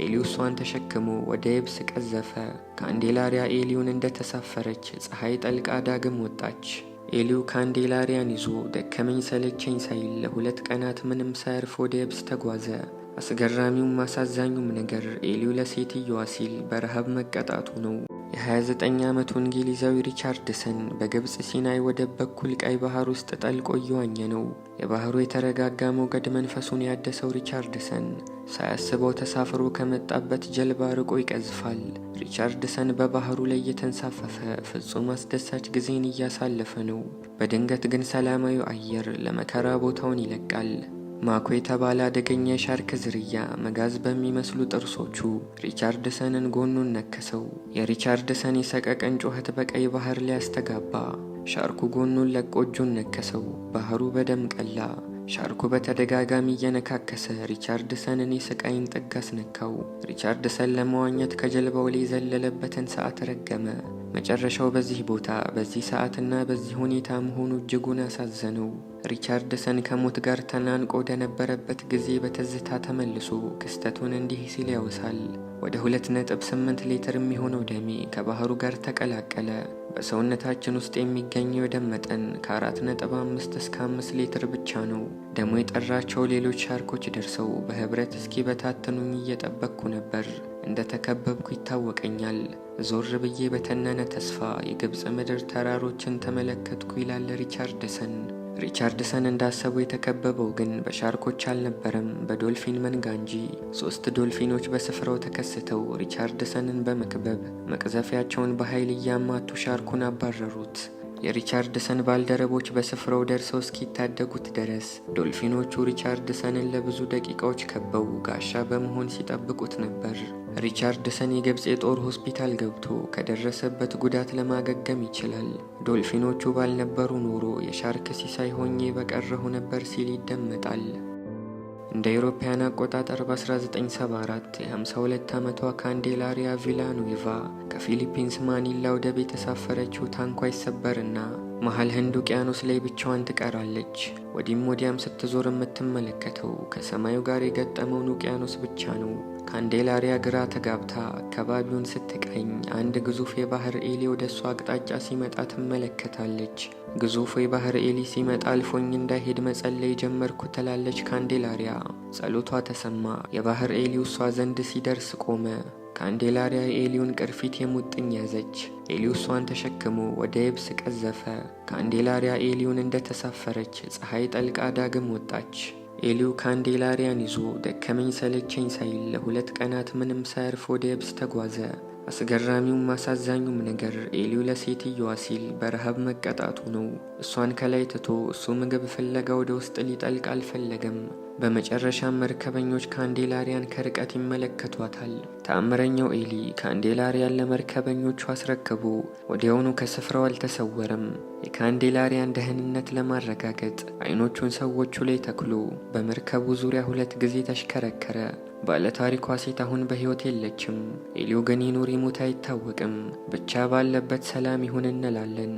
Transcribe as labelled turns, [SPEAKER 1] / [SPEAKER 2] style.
[SPEAKER 1] ኤሊው እሷን ተሸክሞ ወደ የብስ ቀዘፈ። ካንዴላሪያ ኤሊውን እንደተሳፈረች ፀሐይ ጠልቃ ዳግም ወጣች። ኤሊው ካንዴላሪያን ይዞ ደከመኝ ሰለቸኝ ሳይል ለ2 ቀናት ምንም ሳያርፍ ወደ የብስ ተጓዘ። አስገራሚውም አሳዛኙም ነገር ኤሊው ለሴትየዋ ሲል በረሃብ መቀጣቱ ነው። የ29 ዓመቱ እንግሊዛዊ ሪቻርድሰን በግብፅ ሲናይ ወደብ በኩል ቀይ ባህር ውስጥ ጠልቆ እየዋኘ ነው። የባህሩ የተረጋጋ ሞገድ መንፈሱን ያደሰው ሪቻርድሰን ሳያስበው ተሳፍሮ ከመጣበት ጀልባ ርቆ ይቀዝፋል። ሪቻርድሰን በባህሩ ላይ እየተንሳፈፈ ፍጹም አስደሳች ጊዜን እያሳለፈ ነው። በድንገት ግን ሰላማዊ አየር ለመከራ ቦታውን ይለቃል። ማኮ የተባለ አደገኛ የሻርክ ዝርያ መጋዝ በሚመስሉ ጥርሶቹ ሪቻርድሰንን ጎኑን ነከሰው። የሪቻርድሰን የሰቀቀን ጩኸት በቀይ ባህር ላይ አስተጋባ። ሻርኩ ጎኑን ለቆ እጁን ነከሰው። ባህሩ በደም ቀላ። ሻርኩ በተደጋጋሚ እየነካከሰ ሪቻርድሰንን የስቃይን ጥግ አስነካው። ሪቻርድሰን ለመዋኘት ከጀልባው ላይ የዘለለበትን ሰዓት ረገመ። መጨረሻው በዚህ ቦታ በዚህ ሰዓትና በዚህ ሁኔታ መሆኑ እጅጉን አሳዘነው። ሪቻርድሰን ከሞት ጋር ተናንቆ ወደ ነበረበት ጊዜ በትዝታ ተመልሶ ክስተቱን እንዲህ ሲል ያወሳል። ወደ 2.8 ሊትር የሚሆነው ደሜ ከባህሩ ጋር ተቀላቀለ። በሰውነታችን ውስጥ የሚገኘው የደም መጠን ከ4.5 እስከ 5 ሊትር ብቻ ነው። ደሞ የጠራቸው ሌሎች ሻርኮች ደርሰው በህብረት እስኪ በታተኑኝ እየጠበቅኩ ነበር። እንደተከበብኩ ይታወቀኛል። ዞር ብዬ በተነነ ተስፋ የግብፅ ምድር ተራሮችን ተመለከትኩ ይላል ሪቻርድሰን። ሪቻርድሰን እንዳሰቡ የተከበበው ግን በሻርኮች አልነበረም፣ በዶልፊን መንጋ እንጂ። 3 ዶልፊኖች በስፍራው ተከስተው ሪቻርድሰንን በመክበብ መቅዘፊያቸውን በኃይል እያማቱ ሻርኩን አባረሩት። የሪቻርድሰን ባልደረቦች በስፍራው ደርሰው እስኪታደጉት ድረስ ዶልፊኖቹ ሪቻርድሰንን ለብዙ ደቂቃዎች ከበው ጋሻ በመሆን ሲጠብቁት ነበር። ሪቻርድሰን የግብፅ የጦር ሆስፒታል ገብቶ ከደረሰበት ጉዳት ለማገገም ይችላል። ዶልፊኖቹ ባልነበሩ ኖሮ የሻርክ ሲሳይ ሆኜ በቀረሁ ነበር ሲል ይደመጣል። እንደ አውሮፓውያን አቆጣጠር በ1974 የ52 ዓመቷ ካንዴላሪያ ቪላኑዌቫ ከፊሊፒንስ ማኒላ ወደ ቤት የተሳፈረችው ታንኳ ይሰበርና መሃል ህንድ ውቅያኖስ ላይ ብቻዋን ትቀራለች። ወዲህም ወዲያም ስትዞር የምትመለከተው ከሰማዩ ጋር የገጠመውን ውቅያኖስ ብቻ ነው። ካንዴላሪያ ግራ ተጋብታ አካባቢውን ስትቃኝ አንድ ግዙፍ የባህር ኤሊ ወደ እሷ አቅጣጫ ሲመጣ ትመለከታለች። ግዙፉ የባህር ኤሊ ሲመጣ አልፎኝ እንዳይሄድ መጸለይ ጀመርኩ ትላለች ካንዴላሪያ። ጸሎቷ ተሰማ። የባህር ኤሊው እሷ ዘንድ ሲደርስ ቆመ። ካንዴላሪያ የኤሊውን ቅርፊት የሙጥኝ ያዘች። ኤሊው እሷን ተሸክሞ ወደ የብስ ቀዘፈ። ካንዴላሪያ ኤሊውን እንደተሳፈረች ፀሐይ ጠልቃ ዳግም ወጣች። ኤሊው ካንዴላሪያን ይዞ ደከመኝ ሰለቸኝ ሳይል ለ2 ቀናት ምንም ሳያርፍ ወደ የብስ ተጓዘ። አስገራሚውም አሳዛኙም ነገር ኤሊው ለሴትየዋ ሲል በረሃብ መቀጣቱ ነው። እሷን ከላይ ትቶ እሱ ምግብ ፍለጋ ወደ ውስጥ ሊጠልቅ አልፈለገም። በመጨረሻም መርከበኞች ካንዴላሪያን ከርቀት ይመለከቷታል። ተአምረኛው ኤሊ ካንዴላሪያን ለመርከበኞቹ አስረክቦ ወዲያውኑ ከስፍራው አልተሰወረም። የካንዴላሪያን ደህንነት ለማረጋገጥ አይኖቹን ሰዎቹ ላይ ተክሎ በመርከቡ ዙሪያ 2 ጊዜ ተሽከረከረ። ባለታሪኳ ሴት አሁን በሕይወት የለችም። ኤሊው ግን ይኑር ይሙት አይታወቅም። ብቻ ባለበት ሰላም ይሁን እንላለን።